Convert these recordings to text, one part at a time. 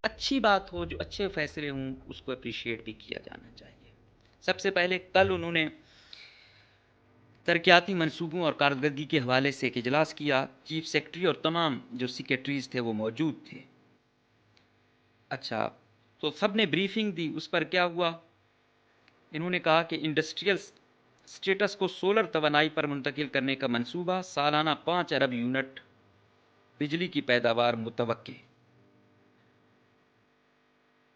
اچھی بات ہو، جو اچھے فیصلے ہوں اس کو اپریشیٹ بھی کیا جانا چاہیے۔ سب سے پہلے کل انہوں نے ترقیاتی منصوبوں اور کارکردگی کے حوالے سے ایک اجلاس کیا، چیف سیکرٹری اور تمام جو سیکرٹریز تھے وہ موجود تھے۔ اچھا، تو سب نے بریفنگ دی، اس پر کیا ہوا؟ انہوں نے کہا کہ انڈسٹریل سٹیٹس کو سولر توانائی پر منتقل کرنے کا منصوبہ، سالانہ 5 ارب یونٹ بجلی کی پیداوار متوقع۔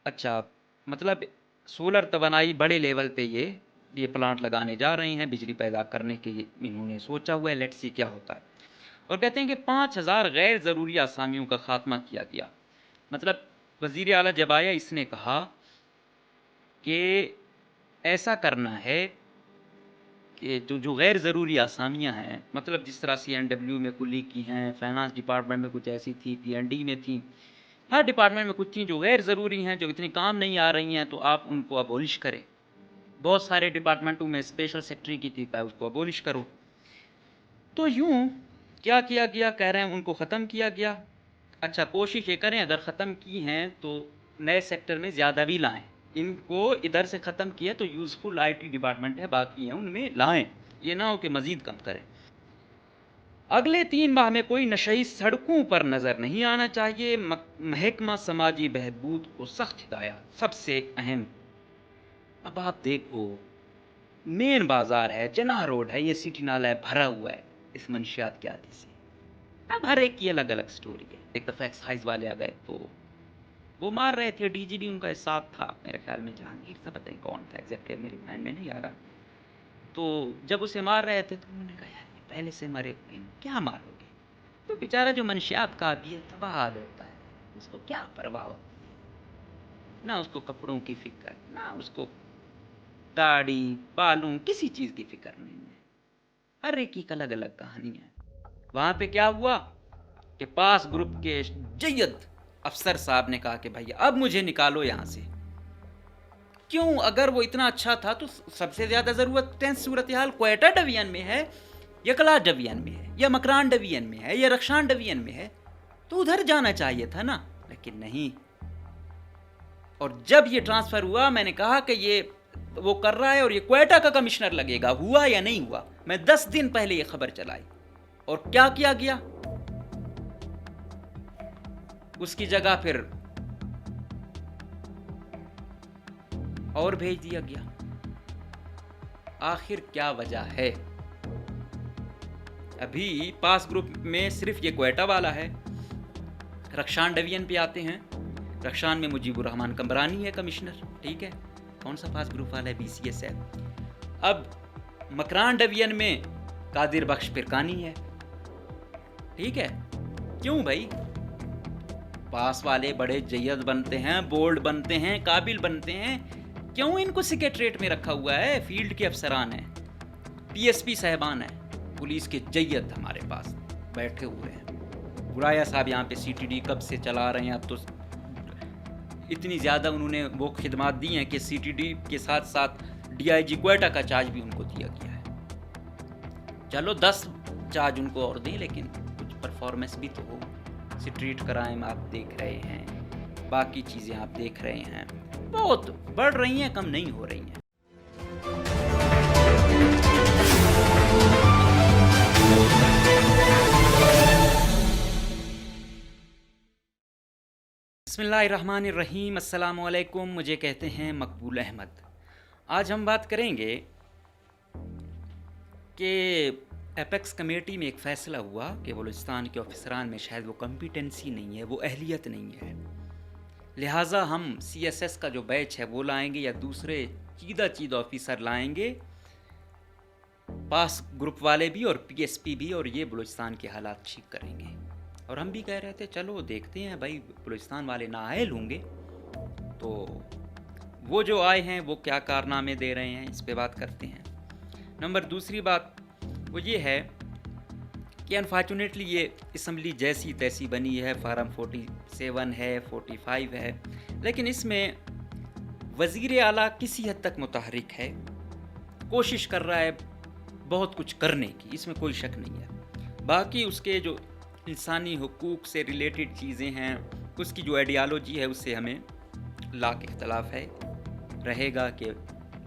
اچھا، مطلب سولر توانائی بڑے لیول پہ یہ پلانٹ لگانے جا رہے ہیں، بجلی پیدا کرنے کے انہوں نے سوچا ہوا ہے، لیٹس سی کیا ہوتا ہے۔ اور کہتے ہیں کہ 5,000 غیر ضروری آسامیوں کا خاتمہ کیا گیا۔ مطلب وزیر اعلیٰ جب آیا، اس نے کہا کہ ایسا کرنا ہے کہ جو غیر ضروری آسامیاں ہیں، مطلب جس طرح CNW میں کلی کی ہیں، فائنانس ڈپارٹمنٹ میں کچھ ایسی تھی، PND میں تھی، ہر ڈپارٹمنٹ میں کچھ تھیں جو غیر ضروری ہیں، جو اتنی کام نہیں آ رہی ہیں، تو آپ ان کو ابولش کریں۔ بہت سارے ڈپارٹمنٹوں میں اسپیشل سیکرٹری کی تھی، اس کو ابولش کرو۔ تو یوں کیا کیا گیا؟ کہہ رہے ہیں ان کو ختم کیا گیا۔ اچھا، کوشش یہ کریں اگر ختم کی ہیں تو نئے سیکٹر میں زیادہ بھی لائیں۔ ان کو ادھر سے ختم کیا تو یوزفل IT ڈپارٹمنٹ ہے، باقی ہیں ان میں لائیں، یہ نہ ہو کہ مزید کم کریں۔ اگلے 3 ماہ میں کوئی نشئی سڑکوں پر نظر نہیں آنا چاہیے۔ محکمہ سماجی بہبود کو سخت ہدایات۔ سب سے اہم، اب آپ دیکھو مین بازار ہے، جناح روڈ ہے، یہ سٹی نالا ہے، بھرا ہوا ہے اس منشیات کے عادی سے۔ اب ہر ایک کی الگ الگ سٹوری ہے۔ ایک دفعہ ایکسائز والے آ گئے تو وہ مار رہے تھے، DGD ان کا ساتھ تھا میرے خیال میں، جہانگیر سا پتہ نہیں کون تھا ایگزیکٹلی، میری مائنڈ میں نہیں آ رہا۔ تو جب اسے مار رہے تھے تو انہوں نے کہا یار یہ پہلے سے مرے ہوئے ہیں، کیا مارو گے؟ تو بیچارہ جو منشیات کا عادی ہے تباہ حال ہوتا ہے، اس کو کیا پرواہ ہوتی ہے؟ نہ اس کو کپڑوں کی فکر، نہ اس کو داڑھی بالوں کسی چیز کی فکر نہیں ہے۔ ہر ایک کی الگ الگ کہانی ہے۔ وہاں پہ کیا ہوا کہ پاس گروپ کے جید افسر صاحب نے کہا کہ بھائی اب مجھے نکالو یہاں سے۔ کیوں؟ اگر وہ اتنا اچھا تھا تو سب سے زیادہ ضرورت ٹینس صورتحال کوئٹہ ڈویژن میں ہے، یا کلاش ڈویژن میں ہے، یا مکران ڈویژن میں ہے، یا رخشان ڈویژن میں ہے، تو ادھر جانا چاہیے تھا نا، لیکن نہیں۔ اور جب یہ ٹرانسفر ہوا میں نے کہا کہ یہ وہ کر رہا ہے اور یہ کوئٹہ کا کمشنر لگے گا، ہوا یا نہیں ہوا؟ میں 10 دن پہلے یہ خبر چلائی، اور کیا کیا گیا؟ اس کی جگہ پھر اور بھیج دیا گیا۔ آخر کیا وجہ ہے؟ ابھی پاس گروپ میں صرف یہ کوئٹہ والا ہے۔ رخشان ڈویژن پہ آتے ہیں، رخشان میں مجیب الرحمان کمرانی ہے کمشنر، ٹھیک ہے، کون سا پاس گروپ والا ہے؟ BCS ہے۔ اب مکران ڈویژن میں قادر بخش پرکانی ہے، ٹھیک ہے۔ کیوں بھائی؟ پاس والے بڑے جید بنتے ہیں، بولڈ بنتے ہیں، قابل بنتے ہیں، کیوں ان کو سیکریٹریٹ میں رکھا ہوا ہے؟ فیلڈ کے افسران ہیں، PSP صاحبان ہیں، پولیس کے جید ہمارے پاس بیٹھے ہوئے ہیں۔ گرایا صاحب یہاں پہ CTD کب سے چلا رہے ہیں، اب تو اتنی زیادہ انہوں نے وہ خدمات دی ہیں کہ CTD کے ساتھ ساتھ DIG کوئٹہ کا چارج بھی ان کو دیا گیا ہے۔ چلو 10 چارج ان کو اور دیں، لیکن کچھ پرفارمنس بھی تو ہو۔ اسٹریٹ کرائم آپ دیکھ رہے ہیں، باقی چیزیں آپ دیکھ رہے ہیں، بہت بڑھ رہی ہیں، کم نہیں ہو رہی ہیں۔ بسم اللہ الرحمن الرحیم، السلام علیکم، مجھے کہتے ہیں مقبول احمد۔ آج ہم بات کریں گے کہ ایپیکس کمیٹی میں ایک فیصلہ ہوا کہ بلوچستان کے آفیسران میں شاید وہ کمپیٹنسی نہیں ہے، وہ اہلیت نہیں ہے، لہٰذا ہم CSS کا جو بیچ ہے وہ لائیں گے یا دوسرے چیدہ آفیسر لائیں گے، پاس گروپ والے بھی اور PSP بھی، اور یہ بلوچستان کے حالات ٹھیک کریں گے۔ اور ہم بھی کہہ رہے تھے چلو دیکھتے ہیں بھائی، بلوچستان والے نااہل ہوں گے تو وہ جو آئے ہیں وہ کیا کارنامے دے رہے ہیں، اس پہ بات کرتے ہیں۔ نمبر دوسری بات وہ یہ ہے کہ انفارچونیٹلی یہ اسمبلی جیسی تیسی بنی ہے، فارم 47 ہے، 45 ہے، لیکن اس میں وزیر اعلیٰ کسی حد تک متحرک ہے، کوشش کر رہا ہے بہت کچھ کرنے کی، اس میں کوئی شک نہیں ہے۔ باقی اس کے جو انسانی حقوق سے ریلیٹڈ چیزیں ہیں، اس کی جو آئیڈیالوجی ہے اس سے ہمیں لاکھ اختلاف ہے رہے گا کہ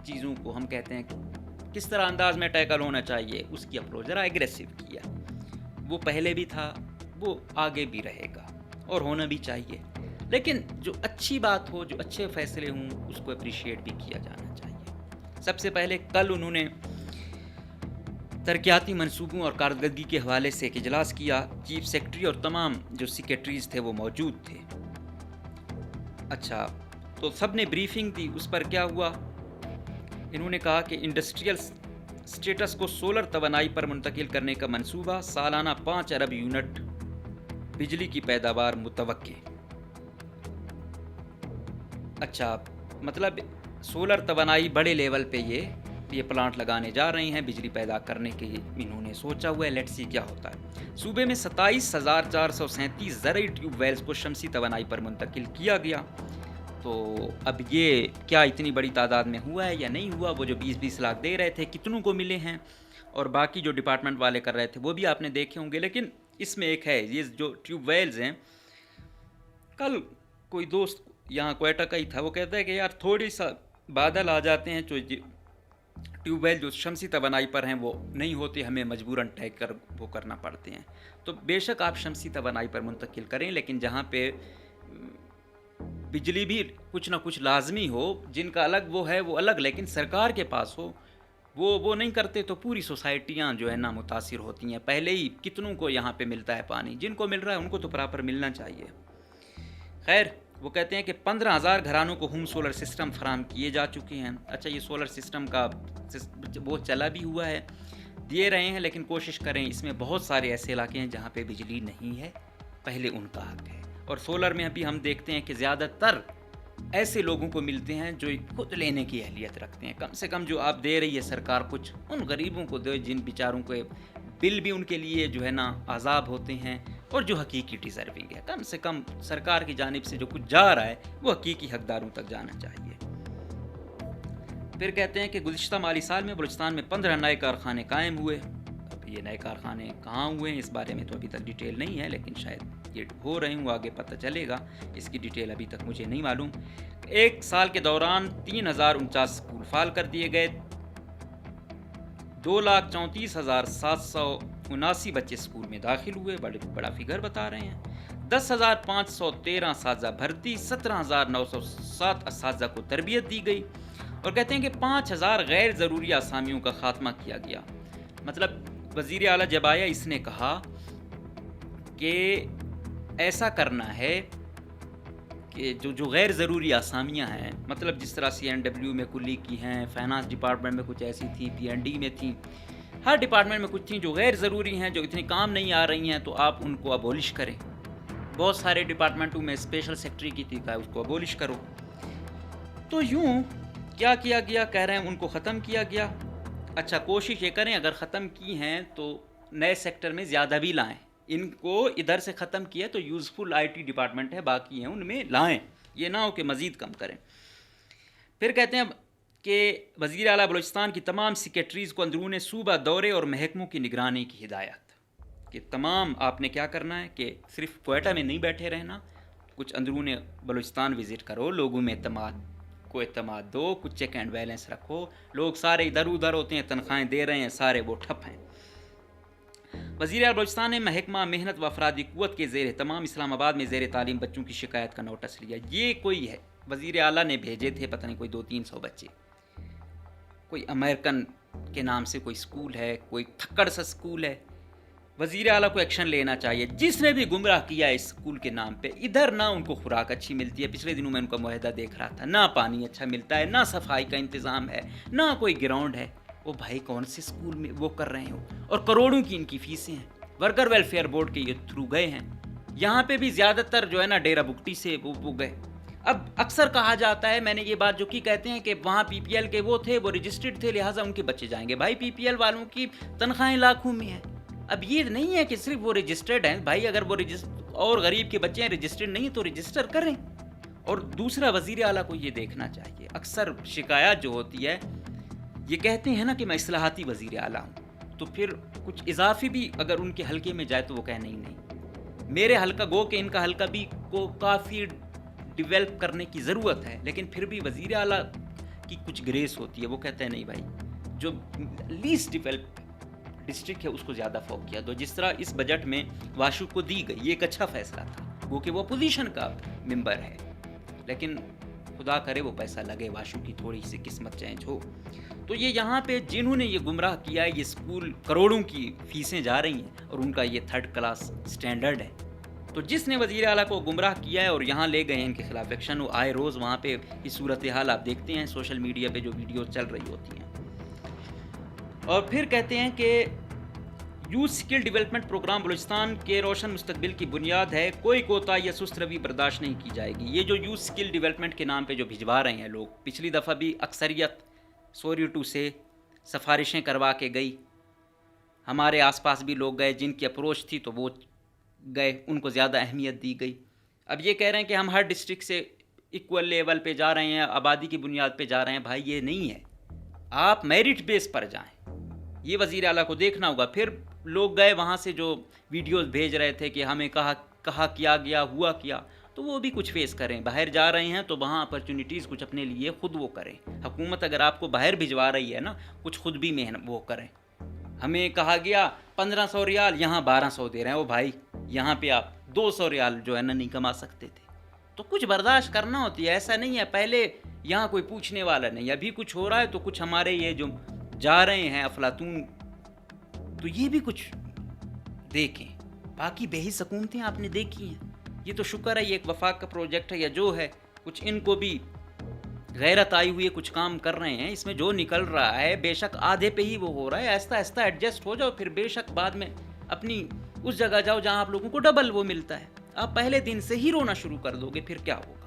چیزوں کو ہم کہتے ہیں کہ کس طرح انداز میں ٹیکل ہونا چاہیے، اس کی اپروچ ذرا ایگریسو کیا، وہ پہلے بھی تھا، وہ آگے بھی رہے گا اور ہونا بھی چاہیے، لیکن جو اچھی بات ہو، جو اچھے فیصلے ہوں، اس کو اپریشیٹ بھی کیا جانا چاہیے۔ سب سے پہلے کل انہوں نے ترقیاتی منصوبوں اور کارکردگی کے حوالے سے ایک اجلاس کیا، چیف سیکرٹری اور تمام جو سیکرٹریز تھے وہ موجود تھے۔ اچھا، تو سب نے بریفنگ دی، اس پر کیا ہوا؟ انہوں نے کہا کہ انڈسٹریل سٹیٹس کو سولر توانائی پر منتقل کرنے کا منصوبہ، سالانہ 5 ارب یونٹ بجلی کی پیداوار متوقع۔ اچھا، مطلب سولر توانائی بڑے لیول پہ یہ پلانٹ لگانے جا رہے ہیں بجلی پیدا کرنے کے، انہوں نے سوچا ہوا ہے، لیٹس سی کیا ہوتا ہے۔ صوبے میں 27,437 زرعی ٹیوب ویلز کو شمسی توانائی پر منتقل کیا گیا۔ تو اب یہ کیا اتنی بڑی تعداد میں ہوا ہے یا نہیں ہوا؟ وہ جو 20-20 لاکھ دے رہے تھے کتنوں کو ملے ہیں، اور باقی جو ڈپارٹمنٹ والے کر رہے تھے وہ بھی آپ نے دیکھے ہوں گے۔ لیکن اس میں ایک ہے، یہ جو ٹیوب ویلز ہیں، کل کوئی دوست یہاں کوئٹہ کا ہی تھا، وہ کہتا ہے کہ یار تھوڑی سا بادل آ جاتے ہیں جو ٹیوب ویل جو شمسی توانائی پر ہیں وہ نہیں ہوتے، ہمیں مجبوراً ٹیک کر وہ کرنا پڑتے ہیں۔ تو بے شک آپ شمسی توانائی پر منتقل کریں، لیکن جہاں پہ بجلی بھی کچھ نہ کچھ لازمی ہو، جن کا الگ وہ ہے وہ الگ، لیکن سرکار کے پاس ہو، وہ نہیں کرتے تو پوری سوسائٹیاں جو ہے نا متاثر ہوتی ہیں۔ پہلے ہی کتنوں کو یہاں پہ ملتا ہے پانی، جن کو مل رہا ہے ان کو تو پراپر ملنا چاہیے۔ خیر، وہ کہتے ہیں کہ 15,000 گھرانوں کو ہوم سولر سسٹم فراہم کیے جا چکے ہیں۔ اچھا، یہ سولر سسٹم کا وہ چلا بھی ہوا ہے، دیے رہے ہیں، لیکن کوشش کریں، اس میں بہت سارے ایسے علاقے ہیں جہاں پہ بجلی نہیں ہے، پہلے ان کا حق ہے۔ اور سولر میں ابھی ہم دیکھتے ہیں کہ زیادہ تر ایسے لوگوں کو ملتے ہیں جو خود لینے کی اہلیت رکھتے ہیں۔ کم سے کم جو آپ دے رہی ہے سرکار، کچھ ان غریبوں کو دے جن بیچاروں کو بل بھی ان کے لیے جو ہے نا عذاب ہوتے ہیں، اور جو حقیقی ڈیزرونگ ہے، کم سے کم سرکار کی جانب سے جو کچھ جا رہا ہے وہ حقیقی حقداروں تک جانا چاہیے۔ پھر کہتے ہیں کہ گزشتہ مالی سال میں بلوچستان میں 15 نئے کارخانے قائم ہوئے۔ اب یہ نئے کارخانے کہاں ہوئے ہیں اس بارے میں تو ابھی تک ڈیٹیل نہیں ہے، لیکن شاید یہ ہو رہے ہوں، آگے پتہ چلے گا، اس کی ڈیٹیل ابھی تک مجھے نہیں معلوم۔ ایک سال کے دوران 3,049 اسکول فعال کر دیے گئے، 2,34,779 بچے اسکول میں داخل ہوئے، بڑا فگر بتا رہے ہیں۔ 10,513 اساتذہ بھرتی، 17,907 اساتذہ کو تربیت دی گئی، اور کہتے ہیں کہ 5,000 غیر ضروری اسامیوں کا خاتمہ کیا گیا۔ مطلب وزیر اعلیٰ جب آیا، اس نے کہا کہ ایسا کرنا ہے کہ جو غیر ضروری اسامیاں ہیں، مطلب جس طرح CNW میں کلی کی ہیں، فائنانس ڈپارٹمنٹ میں کچھ ایسی تھی، PND میں تھی، ہر ڈپارٹمنٹ میں کچھ تھیں جو غیر ضروری ہیں، جو اتنی کام نہیں آ رہی ہیں، تو آپ ان کو ابولش کریں۔ بہت سارے ڈپارٹمنٹوں میں اسپیشل سیکرٹری کی تھی، اس کو ابولش کرو۔ تو یوں کیا کیا گیا؟ کہہ رہے ہیں ان کو ختم کیا گیا۔ اچھا، کوشش یہ کریں اگر ختم کی ہیں تو نئے سیکٹر میں زیادہ بھی لائیں، ان کو ادھر سے ختم کیا تو یوزفل IT ڈپارٹمنٹ ہے باقی ہیں ان میں لائیں، یہ نہ ہو کہ مزید کم کریں۔ پھر کہتے ہیں کہ وزیر اعلیٰ بلوچستان کی تمام سیکرٹریز کو اندرون صوبہ دورے اور محکموں کی نگرانی کی ہدایت، کہ تمام آپ نے کیا کرنا ہے کہ صرف کوئٹہ میں نہیں بیٹھے رہنا، کچھ اندرون بلوچستان وزٹ کرو، لوگوں میں اعتماد دو، کچھ چیک اینڈ بیلنس رکھو۔ لوگ سارے ادھر ادھر ہوتے ہیں، تنخواہیں دے رہے ہیں، سارے وہ ٹھپ ہیں۔ وزیر اعلیٰ بلوچستان نے محکمہ محنت و افرادی قوت کے زیر تمام اسلام آباد میں زیر تعلیم بچوں کی شکایت کا نوٹس لیا۔ یہ کوئی ہے، وزیر اعلیٰ نے بھیجے تھے پتہ نہیں کوئی 200-300 بچے، کوئی امریکن کے نام سے کوئی سکول ہے، کوئی تھکڑ سا سکول ہے۔ وزیر اعلیٰ کو ایکشن لینا چاہیے، جس نے بھی گمراہ کیا اس سکول کے نام پہ۔ ادھر نہ ان کو خوراک اچھی ملتی ہے، پچھلے دنوں میں ان کا معاہدہ دیکھ رہا تھا، نہ پانی اچھا ملتا ہے، نہ صفائی کا انتظام ہے، نہ کوئی گراؤنڈ ہے۔ وہ بھائی کون سے سکول میں وہ کر رہے ہو، اور کروڑوں کی ان کی فیسیں ہیں، ورکر ویلفیئر بورڈ کے یہ تھرو گئے ہیں۔ یہاں پہ بھی زیادہ تر جو ہے نا ڈیرا بگٹی سے وہ گئے۔ اب اکثر کہا جاتا ہے، میں نے یہ بات جو کی، کہتے ہیں کہ وہاں PPL کے وہ تھے، وہ رجسٹرڈ تھے، لہٰذا ان کے بچے جائیں گے۔ بھائی PPL والوں کی تنخواہیں لاکھوں میں ہیں۔ اب یہ نہیں ہے کہ صرف وہ رجسٹرڈ ہیں، بھائی اگر وہ اور غریب کے بچے ہیں رجسٹرڈ نہیں تو رجسٹر کریں۔ اور دوسرا، وزیر اعلیٰ کو یہ دیکھنا چاہیے، اکثر شکایات جو ہوتی ہے، یہ کہتے ہیں نا کہ میں اصلاحاتی وزیر اعلیٰ ہوں، تو پھر کچھ اضافی بھی اگر ان کے حلقے میں جائے تو وہ کہیں نہیں، میرے حلقہ گو کہ ان کا حلقہ بھی کو کافی ڈیولپ کرنے کی ضرورت ہے، لیکن پھر بھی وزیر اعلیٰ کی کچھ گریس ہوتی ہے، وہ کہتے ہیں نہیں بھائی جو لیسٹ ڈیولپ ڈسٹرکٹ ہے اس کو زیادہ فوقیت دو، جس طرح اس بجٹ میں واشو کو دی گئی، یہ ایک اچھا فیصلہ تھا، وہ کہ وہ اپوزیشن کا ممبر ہے، لیکن خدا کرے وہ پیسہ لگے، واشو کی تھوڑی سی قسمت چینج ہو۔ تو یہ یہاں پہ جنہوں نے یہ گمراہ کیا ہے، یہ اسکول کروڑوں کی فیسیں جا رہی ہیں اور ان کا یہ 3rd کلاس سٹینڈرڈ ہے، تو جس نے وزیر اعلیٰ کو گمراہ کیا ہے اور یہاں لے گئے ہیں ان کے خلاف ایکشن، وہ آئے روز وہاں پہ اس صورتحال آپ دیکھتے ہیں سوشل میڈیا پہ جو ویڈیوز چل رہی ہوتی ہیں، اور پھر کہتے ہیں کہ youth skill development programme Balochistan کے روشن مستقبل کی بنیاد ہے، کوئی کوتاہی یا سست روی برداشت نہیں کی جائے گی۔ یہ جو یوتھ اسکل ڈیولپمنٹ کے نام پہ جو بھجوا رہے ہیں لوگ، پچھلی دفعہ بھی اکثریت سوریٹو سے سفارشیں کروا کے گئی، ہمارے آس پاس بھی لوگ گئے جن کی اپروچ تھی تو وہ گئے، ان کو زیادہ اہمیت دی گئی۔ اب یہ کہہ رہے ہیں کہ ہم ہر ڈسٹرکٹ سے ایکول لیول پہ جا رہے ہیں، آبادی کی بنیاد پہ جا رہے ہیں، بھائی یہ نہیں ہے، آپ میرٹ بیس پر جائیں، یہ وزیر اعلیٰ کو دیکھنا ہوگا۔ پھر لوگ گئے وہاں سے جو ویڈیوز بھیج رہے تھے کہ ہمیں کہا کیا گیا ہوا کیا، تو وہ بھی کچھ فیس کریں، باہر جا رہے ہیں تو وہاں اپرچونیٹیز کچھ اپنے لیے خود وہ کریں، حکومت اگر آپ کو باہر بھجوا رہی ہے نا، کچھ خود بھی محنت وہ کریں۔ ہمیں کہا گیا 1500 ریال، یہاں 1200 دے رہے ہیں، وہ بھائی یہاں پہ آپ 200 ریال جو ہے نا نہیں کما سکتے تھے، تو کچھ برداشت کرنا ہوتی ہے، ایسا نہیں ہے پہلے یہاں کوئی پوچھنے والا نہیں، ابھی کچھ ہو رہا ہے تو کچھ ہمارے یہ جو جا رہے ہیں افلاطون، تو یہ بھی کچھ دیکھیں، باقی بحث حکومتیں آپ نے دیکھی ہیں، یہ تو شکر ہے یہ ایک وفاق کا پروجیکٹ ہے یا جو ہے، کچھ ان کو بھی غیرت آئی ہوئی ہے، کچھ کام کر رہے ہیں، اس میں جو نکل رہا ہے بے شک آدھے پہ ہی وہ ہو رہا ہے، آہستہ آہستہ ایڈجسٹ ہو جاؤ، پھر بے شک بعد میں اپنی اس جگہ جاؤ جہاں آپ لوگوں کو ڈبل وہ ملتا ہے، آپ پہلے دن سے ہی رونا شروع کر دو گے پھر کیا ہوگا۔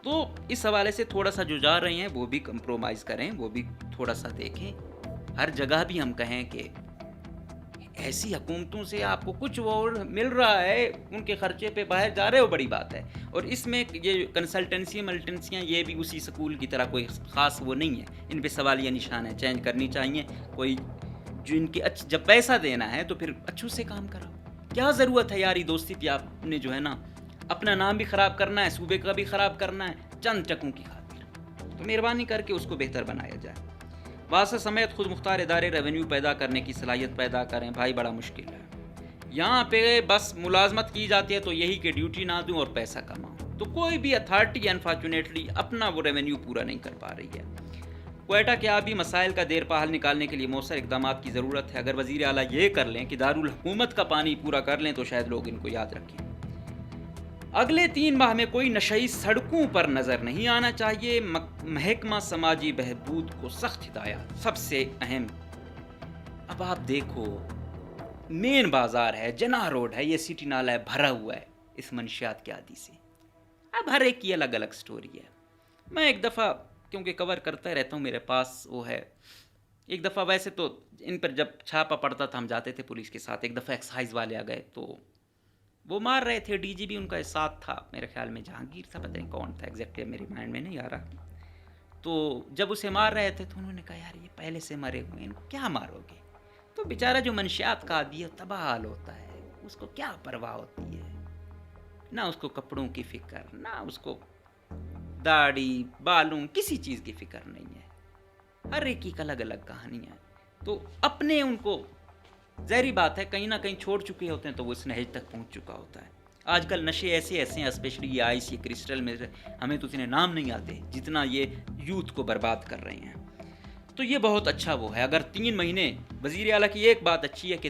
تو اس حوالے سے تھوڑا سا جو جا رہے ہیں وہ بھی کمپرومائز کریں، وہ بھی تھوڑا سا دیکھیں، ہر جگہ بھی ہم کہیں کہ ایسی حکومتوں سے آپ کو کچھ وہ مل رہا ہے، ان کے خرچے پہ باہر جا رہے ہو، بڑی بات ہے، اور اس میں یہ کنسلٹنسی ملٹنسیاں یہ بھی اسی سکول کی طرح کوئی خاص وہ نہیں ہے، ان پہ سوالیہ نشان ہے، چینج کرنی چاہیے، کوئی جو ان کے جب پیسہ دینا ہے تو پھر اچھوں سے کام کراؤ، کیا ضرورت ہے یاری دوستی پہ آپ نے جو ہے نا اپنا نام بھی خراب کرنا ہے، صوبے کا بھی خراب کرنا ہے چند ٹکوں کی خاطر، تو مہربانی کر کے اس کو بہتر بنایا جائے۔ واسطہ سمیت خود مختار ادارے ریونیو پیدا کرنے کی صلاحیت پیدا کریں، بھائی بڑا مشکل ہے، یہاں پہ بس ملازمت کی جاتی ہے تو یہی کہ ڈیوٹی نہ دوں اور پیسہ کماؤں، تو کوئی بھی اتھارٹی انفارچونیٹلی اپنا وہ ریونیو پورا نہیں کر پا رہی ہے۔ کوئٹہ کے آبی مسائل کا دیر پا حل نکالنے کے لیے مؤثر اقدامات کی ضرورت ہے، اگر وزیر اعلیٰ یہ کر لیں کہ دارالحکومت کا پانی پورا کر لیں تو شاید لوگ ان کو یاد رکھیں۔ اگلے 3 ماہ میں کوئی نشئی سڑکوں پر نظر نہیں آنا چاہیے، محکمہ سماجی بہبود کو سخت ہدایات، سب سے اہم۔ اب آپ دیکھو مین بازار ہے، جناح روڈ ہے، یہ سٹی نالا ہے، بھرا ہوا ہے اس منشیات کے عادی سے، اب ہر ایک کی الگ الگ سٹوری ہے۔ میں ایک دفعہ کیونکہ کور کرتا رہتا ہوں، میرے پاس وہ ہے، ایک دفعہ ویسے تو ان پر جب چھاپا پڑتا تھا ہم جاتے تھے پولیس کے ساتھ، ایک دفعہ ایکسائز والے آ گئے تو وہ مار رہے تھے، ڈی جی بھی ان کا ساتھ تھا، میرے خیال میں جہانگیر تھا، پتہ نہیں کون تھا ایگزیکٹلی، میری مائنڈ میں نہیں آ رہا، تو جب اسے مار رہے تھے تو انہوں نے کہا یار یہ پہلے سے مرے ہوئے، ان کو کیا مارو گے؟ تو بیچارہ جو منشیات کا عادی ہے تباہ حال ہوتا ہے، اس کو کیا پرواہ ہوتی ہے، نہ اس کو کپڑوں کی فکر، نہ اس کو داڑھی بالوں کسی چیز کی فکر نہیں ہے، ہر ایک کی الگ الگ کہانی ہے، تو اپنے ان کو ظاہری بات ہے کہیں نہ کہیں چھوڑ چکے ہوتے ہیں تو وہ اس نہج تک پہنچ چکا ہوتا ہے۔ آج کل نشے ایسے ہیں، اسپیشلی یہ آئس، یہ کرسٹل میں ہمیں تو اتنے نام نہیں آتے جتنا یہ یوتھ کو برباد کر رہے ہیں، تو یہ بہت اچھا وہ ہے۔ اگر 3 مہینے وزیر اعلیٰ کی ایک بات اچھی ہے کہ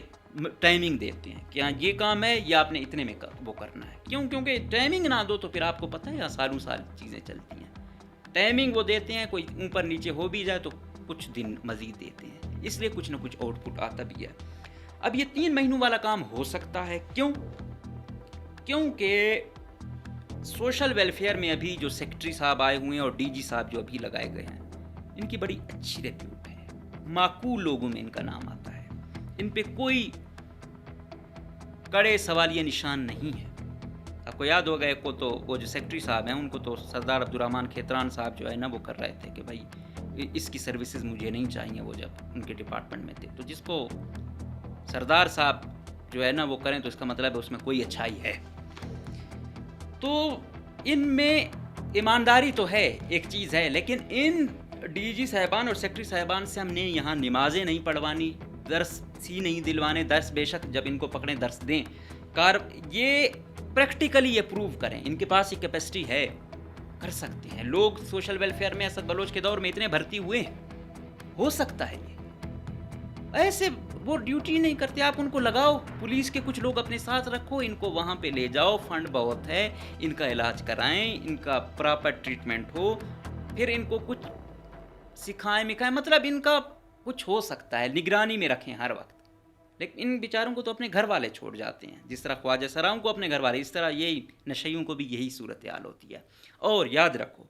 ٹائمنگ دیتے ہیں کہ ہاں یہ کام ہے یا آپ نے اتنے میں وہ کرنا ہے، کیونکہ ٹائمنگ نہ دو تو پھر آپ کو پتہ ہے سالوں سال چیزیں چلتی ہیں، ٹائمنگ وہ دیتے ہیں، کوئی اوپر نیچے ہو بھی جائے تو کچھ دن مزید دیتے ہیں، اس لیے کچھ نہ کچھ آؤٹ پٹ آتا بھی ہے۔ اب یہ 3 مہینوں والا کام ہو سکتا ہے، کیونکہ سوشل ویلفیئر میں ابھی جو سیکٹری صاحب آئے ہوئے ہیں اور ڈی جی صاحب جو ابھی لگائے گئے ہیں، ان کی بڑی اچھی ریپیوٹ ہے، معقول لوگوں میں ان کا نام آتا ہے، ان پہ کوئی کڑے سوالیہ نشان نہیں ہے۔ آپ کو یاد ہوگا ایک کو تو وہ جو سیکٹری صاحب ہیں ان کو تو سردار عبدالرحمن کھیتران صاحب جو ہے نا وہ کر رہے تھے کہ بھائی اس کی سروسز مجھے نہیں چاہیے، وہ جب ان کے ڈپارٹمنٹ میں تھے، تو جس کو سردار صاحب جو ہے نا وہ کریں تو اس کا مطلب ہے اس میں کوئی اچھائی ہے. تو ان میں ایمانداری تو ہے، ایک چیز ہے، لیکن ان ڈی جی صاحبان اور سیکٹری صاحبان سے ہم نے یہاں نمازیں نہیں پڑھوانی، درس ہی نہیں دلوانے. درس بے شک جب ان کو پکڑیں درس دیں، یہ پریکٹیکلی یہ پروو کریں. ان کے پاس یہ کیپیسٹی ہے، کر سکتے ہیں. لوگ سوشل ویلفیئر میں اسد بلوچ کے دور میں اتنے بھرتی ہوئے ہیں، ہو سکتا ہے. یہ ایسے وہ ڈیوٹی نہیں کرتے، آپ ان کو لگاؤ، پولیس کے کچھ لوگ اپنے ساتھ رکھو، ان کو وہاں پہ لے جاؤ، فنڈ بہت ہے، ان کا علاج کرائیں، ان کا پراپر ٹریٹمنٹ ہو، پھر ان کو کچھ سکھائیں مکھائیں، مطلب ان کا کچھ ہو سکتا ہے، نگرانی میں رکھیں ہر وقت. لیکن ان بیچاروں کو تو اپنے گھر والے چھوڑ جاتے ہیں، جس طرح خواجہ سراؤں کو اپنے گھر والے، اس طرح یہی نشیوں کو بھی یہی صورتحال ہوتی ہے. اور یاد رکھو،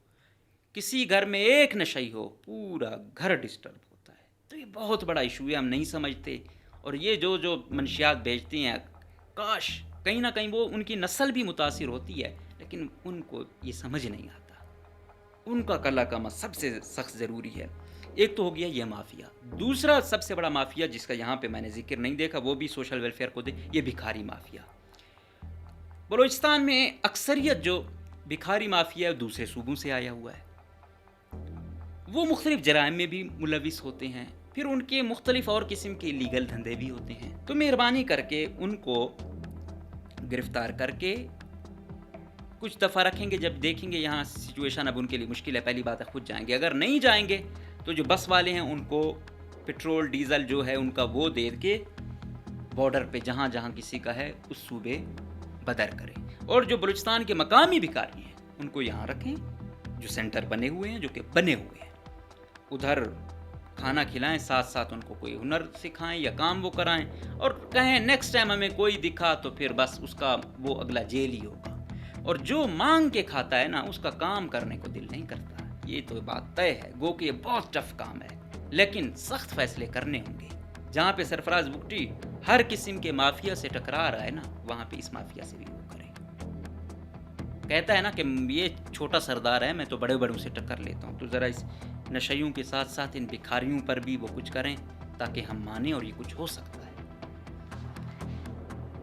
کسی گھر میں ایک نشئی ہو پورا گھر ڈسٹرب ہوتا ہے. تو یہ بہت بڑا ایشو ہے، ہم نہیں سمجھتے. اور یہ جو منشیات بیچتے ہیں، کاش کہیں نہ کہیں وہ ان کی نسل بھی متاثر ہوتی ہے، لیکن ان کو یہ سمجھ نہیں آتا. ان کا کلا کما سب سے سخت ضروری ہے. ایک تو ہو گیا یہ مافیا. دوسرا سب سے بڑا مافیا جس کا یہاں پہ میں نے ذکر نہیں دیکھا، وہ بھی سوشل ویلفیئر کو دے، یہ بھکاری مافیا. بلوچستان میں اکثریت جو بھکاری مافیا ہے دوسرے صوبوں سے آیا ہوا ہے. وہ مختلف جرائم میں بھی ملوث ہوتے ہیں، پھر ان کے مختلف اور قسم کے لیگل دھندے بھی ہوتے ہیں. تو مہربانی کر کے ان کو گرفتار کر کے کچھ دفعہ رکھیں گے. جب دیکھیں گے یہاں سچویشن اب ان کے لیے مشکل ہے، پہلی بات ہے خود جائیں گے. اگر نہیں جائیں گے تو جو بس والے ہیں ان کو پٹرول ڈیزل جو ہے ان کا وہ دے کے بارڈر پہ جہاں جہاں کسی کا ہے اس صوبے بدر کریں. اور جو بلوچستان کے مقامی بھکاری ہیں ان کو یہاں رکھیں، جو سینٹر بنے ہوئے ہیں، جو کہ بنے ہوئے ہیں، ادھر کھانا کھلائیں، ساتھ ساتھ ان کو کوئی ہنر سکھائیں یا کام وہ کرائیں، اور کہیں نیکسٹ ٹائم ہمیں کوئی دکھا تو پھر بس اس کا وہ اگلا جیل ہی ہوگا. اور جو مانگ کے کھاتا ہے نا اس کا کام کرنے کو دل نہیں کرتا. یہ تو بات طے ہے، گو کہ یہ بہت ٹف کام ہے، لیکن سخت فیصلے کرنے ہوں گے. جہاں پہ سرفراز بگٹی ہر قسم کے مافیا سے ٹکرا رہا ہے نا، وہاں پہ اس مافیا سے بھی وہ کریں. کہتا ہے نا کہ یہ چھوٹا سردار ہے، میں تو بڑے بڑوں سے ٹکر لیتا ہوں. تو ذرا اس نشیوں کے ساتھ ساتھ ان بھکاریوں پر بھی وہ کچھ کریں تاکہ ہم مانیں اور یہ کچھ ہو سکتا ہے.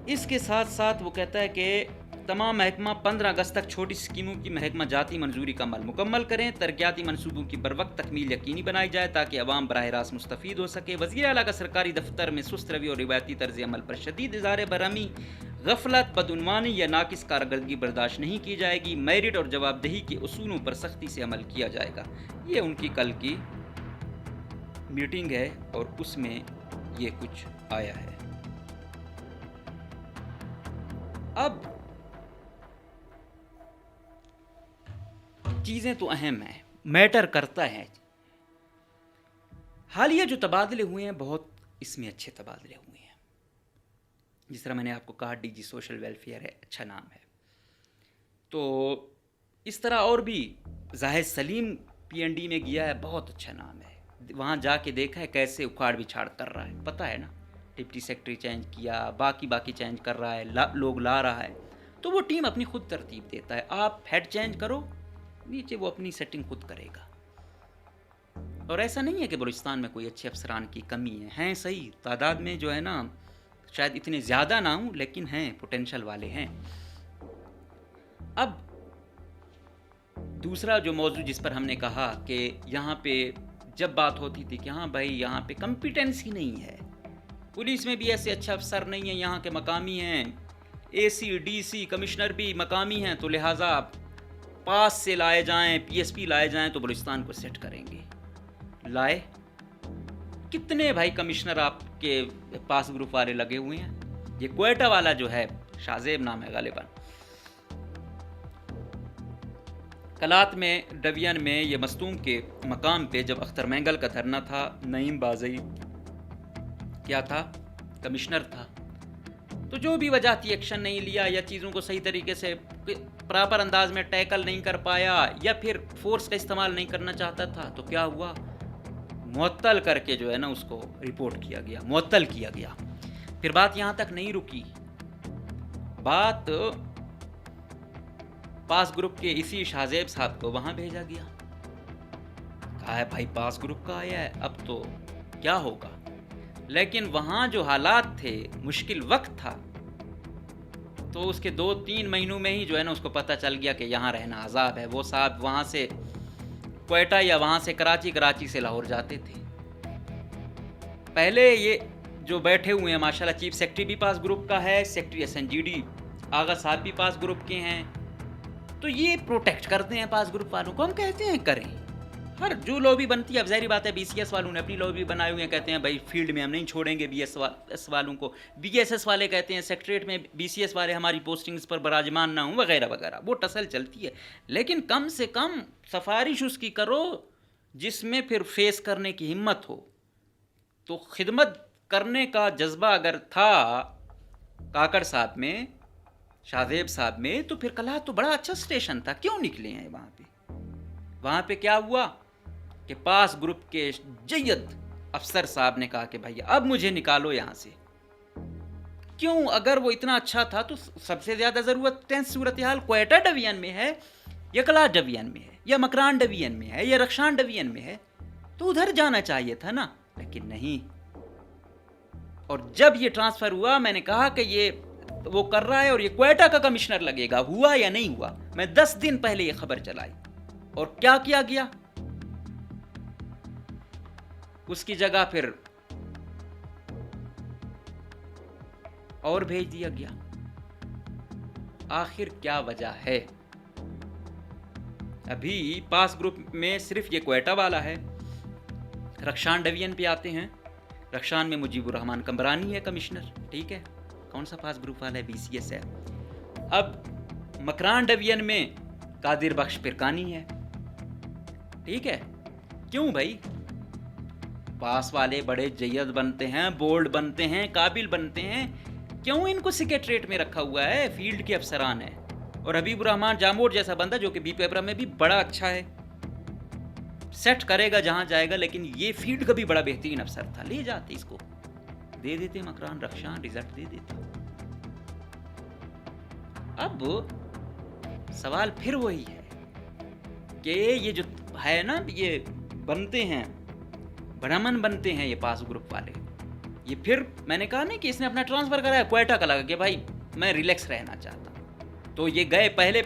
اس کے ساتھ ساتھ وہ کہتا ہے کہ تمام محکمہ 15 اگست تک چھوٹی اسکیموں کی محکمہ جاتی منظوری کا عمل مکمل کریں. ترقیاتی منصوبوں کی بروقت تکمیل یقینی بنائی جائے تاکہ عوام براہ راست مستفید ہو سکے. وزیر اعلیٰ کا سرکاری دفتر میں سست روی اور روایتی طرز عمل پر شدید اظہار برہمی. غفلت، بدعنوانی یا ناقص کارکردگی برداشت نہیں کی جائے گی. میرٹ اور جواب دہی کے اصولوں پر سختی سے عمل کیا جائے گا. یہ ان کی کل کی میٹنگ ہے اور اس میں یہ کچھ آیا ہے. اب چیزیں تو اہم ہیں، میٹر کرتا ہے. حالیہ جو تبادلے ہوئے ہیں بہت اس میں اچھے تبادلے ہوئے ہیں. جس طرح میں نے آپ کو کہا ڈی جی سوشل ویلفیئر ہے، اچھا نام ہے. تو اس طرح اور بھی زاہد سلیم پی این ڈی میں گیا ہے، بہت اچھا نام ہے. وہاں جا کے دیکھا ہے کیسے اکھاڑ بچھاڑ کر رہا ہے، پتہ ہے نا. ڈپٹی سیکٹری چینج کیا، باقی چینج کر رہا ہے، لوگ لا رہا ہے. تو وہ ٹیم اپنی خود ترتیب دیتا ہے. آپ ہیڈ چینج کرو، نیچے وہ اپنی سیٹنگ خود کرے گا. اور ایسا نہیں ہے کہ بلوچستان میں کوئی اچھے افسران کی کمی ہے. ہیں صحیح تعداد میں جو ہے نا، شاید اتنے زیادہ نہ ہوں لیکن ہیں، پوٹینشل والے ہیں. اب دوسرا جو موضوع جس پر ہم نے کہا کہ یہاں پہ جب بات ہوتی تھی کہ ہاں بھائی یہاں پہ کمپیٹنس ہی نہیں ہے، پولیس میں بھی ایسے اچھا افسر نہیں ہیں، یہاں کے مقامی ہیں، اے سی ڈی سی کمشنر بھی مقامی ہیں، تو لہٰذا پاس سے لائے جائیں، پی ایس پی لائے جائیں تو بلوچستان کو سیٹ کریں گے. لائے کتنے بھائی کمشنر آپ کے پاس گروپ والے لگے ہوئے ہیں. یہ کوئٹہ والا جو ہے شاہزیب نام ہے غالباً، کلات میں ڈویژن میں یہ مستوم کے مقام پہ جب اختر مینگل کا دھرنا تھا، نعیم بازئی کیا تھا، کمشنر تھا. تو جو بھی وجہ تھی ایکشن نہیں لیا، یا چیزوں کو صحیح طریقے سے پراپر انداز میں ٹیکل نہیں کر پایا، یا پھر فورس کا استعمال نہیں کرنا چاہتا تھا. تو کیا ہوا، معطل کر کے جو ہے نا اس کو رپورٹ کیا گیا، معطل کیا گیا. پھر بات یہاں تک نہیں رکی، بات پاس گروپ کے اسی شاہزیب صاحب کو وہاں بھیجا گیا. کہا ہے بھائی پاس گروپ کا آیا ہے، اب تو کیا ہوگا. لیکن وہاں جو حالات تھے، مشکل وقت تھا، تو اس کے 2-3 مہینوں میں ہی جو ہے نا اس کو پتہ چل گیا کہ یہاں رہنا عذاب ہے. وہ صاحب وہاں سے کوئٹہ یا وہاں سے کراچی سے لاہور جاتے تھے. پہلے یہ جو بیٹھے ہوئے ہیں ماشاءاللہ، چیف سیکرٹری بھی پاس گروپ کا ہے، سیکرٹری SNGD آغا صاحب بھی پاس گروپ کے ہیں، تو یہ پروٹیکٹ کرتے ہیں پاس گروپ والوں کو. ہم کہتے ہیں کریں، ہر جو لابی بنتی ہے. اب ظاہری بات ہے BCS والوں نے اپنی لابی بنائے ہوئے ہیں، کہتے ہیں بھائی فیلڈ میں ہم نہیں چھوڑیں گے BSS والوں کو. BSS والے کہتے ہیں سیکٹریٹ میں BCS والے ہماری پوسٹنگز پر براجمان نہ ہوں، وغیرہ وغیرہ. وہ ٹسل چلتی ہے، لیکن کم سے کم سفارش اس کی کرو جس میں پھر فیس کرنے کی ہمت ہو. تو خدمت کرنے کا جذبہ اگر تھا کاکڑ صاحب میں، شاہ زیب صاحب میں، تو پھر کلا تو بڑا اچھا اسٹیشن تھا. کیوں نکلے ہیں وہاں پہ؟ وہاں پہ کیا ہوا کہ پاس گروپ کے جید افسر صاحب نے کہا کہ بھائی اب مجھے نکالو یہاں سے. کیوں؟ اگر وہ اتنا اچھا تھا تو سب سے زیادہ ضرورت ٹینس صورتحال کوئٹہ ڈویژن میں ہے یا کلاش ڈویژن میں ہے یا مکران ڈویژن میں ہے یا رخشان ڈویژن میں ہے، تو ادھر جانا چاہیے تھا نا، لیکن نہیں. اور جب یہ ٹرانسفر ہوا، میں نے کہا کہ یہ وہ کر رہا ہے اور یہ کوئٹہ کا کمشنر لگے گا. ہوا یا نہیں ہوا؟ میں 10 دن پہلے یہ خبر چلائی. اور کیا کیا گیا؟ اس کی جگہ پھر اور بھیج دیا گیا. آخر کیا وجہ ہے؟ ابھی پاس گروپ میں صرف یہ کوئٹہ والا ہے. رخشان ڈویژن پہ آتے ہیں. رخشان میں مجیب الرحمان کمبرانی ہے کمشنر، ٹھیک ہے، کون سا پاس گروپ والا ہے؟ BCS ہے. اب مکران ڈویژن میں قادر بخش پرکانی ہے، ٹھیک ہے. کیوں بھائی؟ پاس والے بڑے جید بنتے ہیں، بولڈ بنتے ہیں، قابل بنتے ہیں، کیوں ان کو سیکریٹریٹ میں رکھا ہوا ہے؟ فیلڈ کے افسران ہیں. اور حبیب الرحمان جاموٹ جیسا بندہ جو کہ بی پیپرا میں بھی بڑا اچھا ہے، سیٹ کرے گا جہاں جائے گا، لیکن یہ فیلڈ کا بھی بڑا بہترین افسر تھا. لے جاتے اس کو، دے دیتے مکران رخشان، رزلٹ دے دیتے. اب سوال پھر وہی ہے کہ یہ جو ہے نا، یہ بنتے ہیں برہمن بنتے ہیں یہ پاس گروپ والے. یہ پھر میں نے کہا نا کہ اس نے اپنا ٹرانسفر کرایا کوئٹہ کا، لگا کہ بھائی میں ریلیکس رہنا چاہتا ہوں. تو یہ گئے پہلے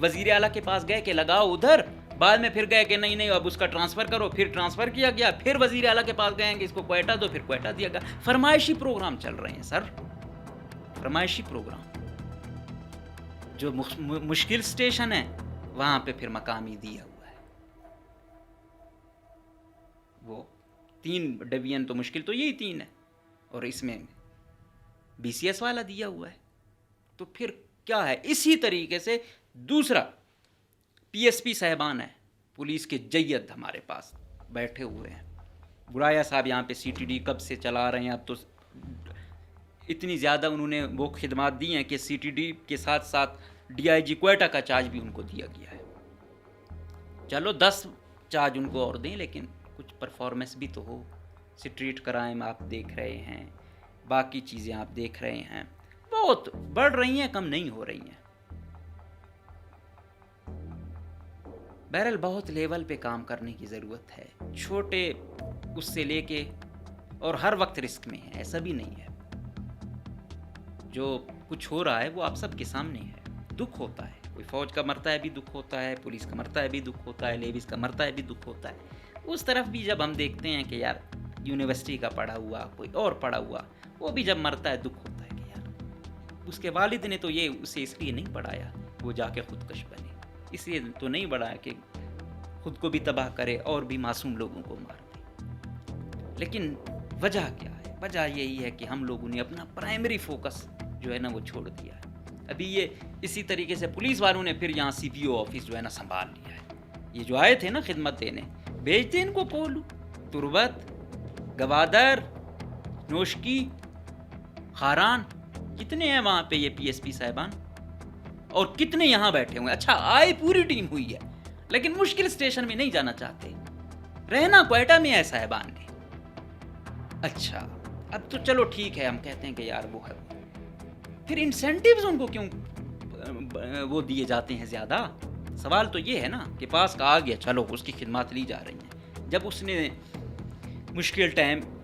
وزیر اعلیٰ کے پاس گئے کہ لگاؤ ادھر، بعد میں پھر گئے کہ نہیں اب اس کا ٹرانسفر کرو. پھر ٹرانسفر کیا گیا، پھر وزیر اعلیٰ کے پاس گئے کہ اس کو کوئٹہ دو، پھر کوئٹہ دیا گیا. فرمائشی پروگرام چل رہے ہیں سر، فرمائشی پروگرام. جو مشکل اسٹیشن ہے وہاں پہ پھر مقامی دیا ہوا ہے. وہ 3 ڈویژن تو مشکل تو یہی 3 ہے، اور اس میں BCS والا دیا ہوا ہے. تو پھر کیا ہے؟ اسی طریقے سے دوسرا PSP صاحبان ہیں، پولیس کے جید ہمارے پاس بیٹھے ہوئے ہیں. برایا صاحب یہاں پہ CTD کب سے چلا رہے ہیں. اب تو اتنی زیادہ انہوں نے وہ خدمات دی ہیں کہ CTD کے ساتھ ساتھ DIG کوئٹہ کا چارج بھی ان کو دیا گیا ہے. چلو 10 چارج ان کو اور دیں، لیکن کچھ پرفارمنس بھی تو ہو. اسٹریٹ کرائم آپ دیکھ رہے ہیں، باقی چیزیں آپ دیکھ رہے ہیں، بہت بڑھ رہی ہیں، کم نہیں ہو رہی ہیں. بہرحال بہت لیول پہ کام کرنے کی ضرورت ہے. چھوٹے اس سے لے کے اور ہر وقت رسک میں ہے، ایسا بھی نہیں ہے. جو کچھ ہو رہا ہے وہ آپ سب کے سامنے ہے. دکھ ہوتا ہے، کوئی فوج کا مرتا ہے بھی دکھ ہوتا ہے، پولیس کا مرتا ہے بھی دکھ ہوتا ہے، لیویز کا مرتا ہے بھی دکھ ہوتا ہے. اس طرف بھی جب ہم دیکھتے ہیں کہ یار یونیورسٹی کا پڑھا ہوا، کوئی اور پڑھا ہوا، وہ بھی جب مرتا ہے دکھ ہوتا ہے کہ یار اس کے والد نے تو یہ اسے اس لیے نہیں پڑھایا وہ جا کے خودکش بنے، اس لیے تو نہیں بڑھایا کہ خود کو بھی تباہ کرے اور بھی معصوم لوگوں کو مار دے. لیکن وجہ کیا ہے؟ وجہ یہی ہے کہ ہم لوگوں نے اپنا پرائمری فوکس جو ہے نا وہ چھوڑ دیا ہے. ابھی یہ اسی طریقے سے پولیس والوں نے پھر یہاں CPO آفس جو ہے نا سنبھال لیا ہے. یہ جو آئے تھے نا خدمت دینے، بھیجتے ان کو پولو، تربت، گوادر، نوشکی، خاران، کتنے ہیں وہاں پہ یہ PSP صاحبان، اور کتنے یہاں بیٹھے ہوئے. اچھا آئے پوری ٹیم ہوئی ہے، لیکن مشکل اسٹیشن میں نہیں جانا چاہتے، رہنا کوئٹہ میں ہے صاحبان نے. اچھا اب تو چلو ٹھیک ہے، ہم کہتے ہیں کہ یار وہ ہے، پھر انسینٹیوز ان کو کیوں وہ دیے جاتے ہیں زیادہ؟ سوال تو یہ ہے نا کہ پاس کا آ گیا، چلو اس کی خدمات لی جا رہی ہیں. جب اس نے مشکل ٹائم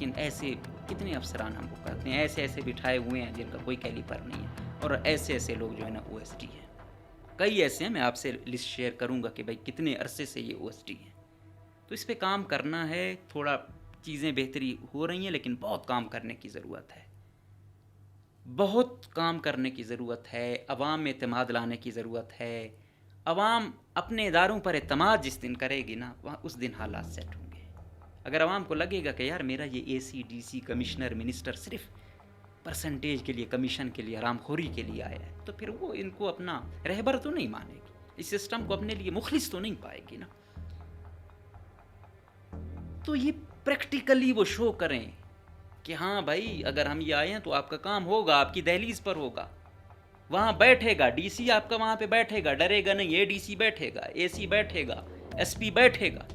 لیکن ایسے کتنے افسران ہم کو کرتے ہیں، ایسے ایسے بٹھائے ہوئے ہیں جن کا کوئی کیلیپر نہیں ہے، اور ایسے ایسے لوگ جو ہے نا OSD ہیں، کئی ایسے ہیں، میں آپ سے لسٹ شیئر کروں گا کہ بھائی کتنے عرصے سے یہ OSD ہیں۔ تو اس پہ کام کرنا ہے، تھوڑا چیزیں بہتری ہو رہی ہیں لیکن بہت کام کرنے کی ضرورت ہے، بہت کام کرنے کی ضرورت ہے، عوام میں اعتماد لانے کی ضرورت ہے۔ عوام اپنے اداروں پر اعتماد جس دن کرے گی نا، اس دن حالات سیٹ ہوں گے۔ اگر عوام کو لگے گا کہ یار میرا یہ AC DC کمشنر منسٹر صرف پرسنٹیج کے لیے، کمیشن کے لیے، حرام خوری کے لیے آیا ہے، تو پھر وہ ان کو اپنا رہبر تو نہیں مانے گی، اس سسٹم کو اپنے لیے مخلص تو نہیں پائے گی نا۔ تو یہ پریکٹیکلی وہ شو کریں کہ ہاں بھائی اگر ہم یہ آئے ہیں تو آپ کا کام ہوگا، آپ کی دہلیز پر ہوگا، وہاں بیٹھے گا DC، آپ کا وہاں پہ بیٹھے گا، ڈرے گا نہیں، ADC بیٹھے گا، AC بیٹھے گا، SP بیٹھے گا۔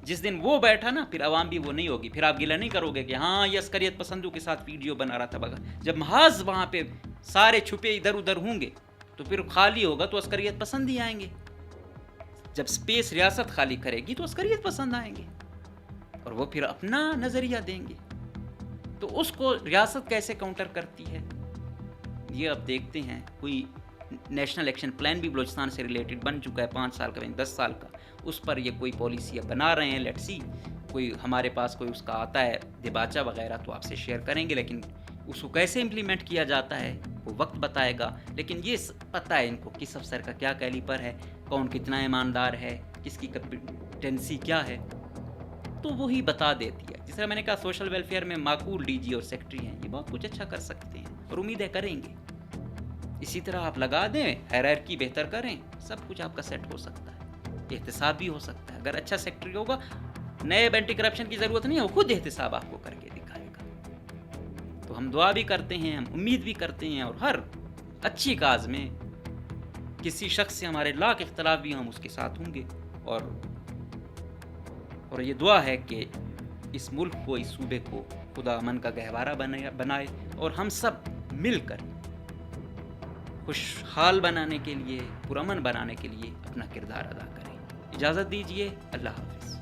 جس دن وہ بیٹھا نا، پھر عوام بھی وہ نہیں ہوگی، پھر آپ گلہ نہیں کرو گے کہ ہاں یہ عسکریت پسندوں کے ساتھ ویڈیو بنا رہا تھا بگا۔ جب محاذ وہاں پہ سارے چھپے ادھر ادھر ہوں گے تو پھر خالی ہوگا تو عسکریت پسند ہی آئیں گے۔ جب سپیس ریاست خالی کرے گی تو عسکریت پسند آئیں گے اور وہ پھر اپنا نظریہ دیں گے۔ تو اس کو ریاست کیسے کاؤنٹر کرتی ہے یہ اب دیکھتے ہیں۔ کوئی نیشنل ایکشن پلان بھی بلوچستان سے ریلیٹڈ بن چکا ہے، 5 سال کا، 10 سال کا، اس پر یہ کوئی پالیسی اب بنا رہے ہیں، لیٹ سی۔ کوئی ہمارے پاس کوئی اس کا آتا ہے دباچہ وغیرہ تو آپ سے شیئر کریں گے، لیکن اس کو کیسے امپلیمنٹ کیا جاتا ہے وہ وقت بتائے گا۔ لیکن یہ پتہ ہے ان کو کس افسر کا کیا کیلیپر ہے، کون کتنا ایماندار ہے، کس کی کمپیٹنسی کیا ہے، تو وہی بتا دیتی ہے۔ جس طرح میں نے کہا سوشل ویلفیئر میں معقول DG اور سیکٹری ہیں، یہ بہت کچھ اچھا کر سکتے ہیں اور امید ہے کریں گے۔ اسی طرح آپ لگا دیں، ہیرارکی بہتر کریں، سب کچھ آپ کا سیٹ ہو سکتا ہے، احتساب بھی ہو سکتا ہے۔ اگر اچھا سیکٹری ہوگا، نئے اینٹی کرپشن کی ضرورت نہیں ہے، وہ خود احتساب آپ کو کر کے دکھائے گا۔ تو ہم دعا بھی کرتے ہیں، ہم امید بھی کرتے ہیں، اور ہر اچھی کاز میں کسی شخص سے ہمارے لاکھ اختلاف بھی ہم اس کے ساتھ ہوں گے، اور یہ دعا ہے کہ اس ملک کو، اس صوبے کو خدا امن کا گہوارہ بنائے اور ہم سب مل کر خوشحال بنانے کے لیے، پرامن بنانے کے لیے اپنا کردار ادا کریں۔ اجازت دیجیے، اللہ حافظ۔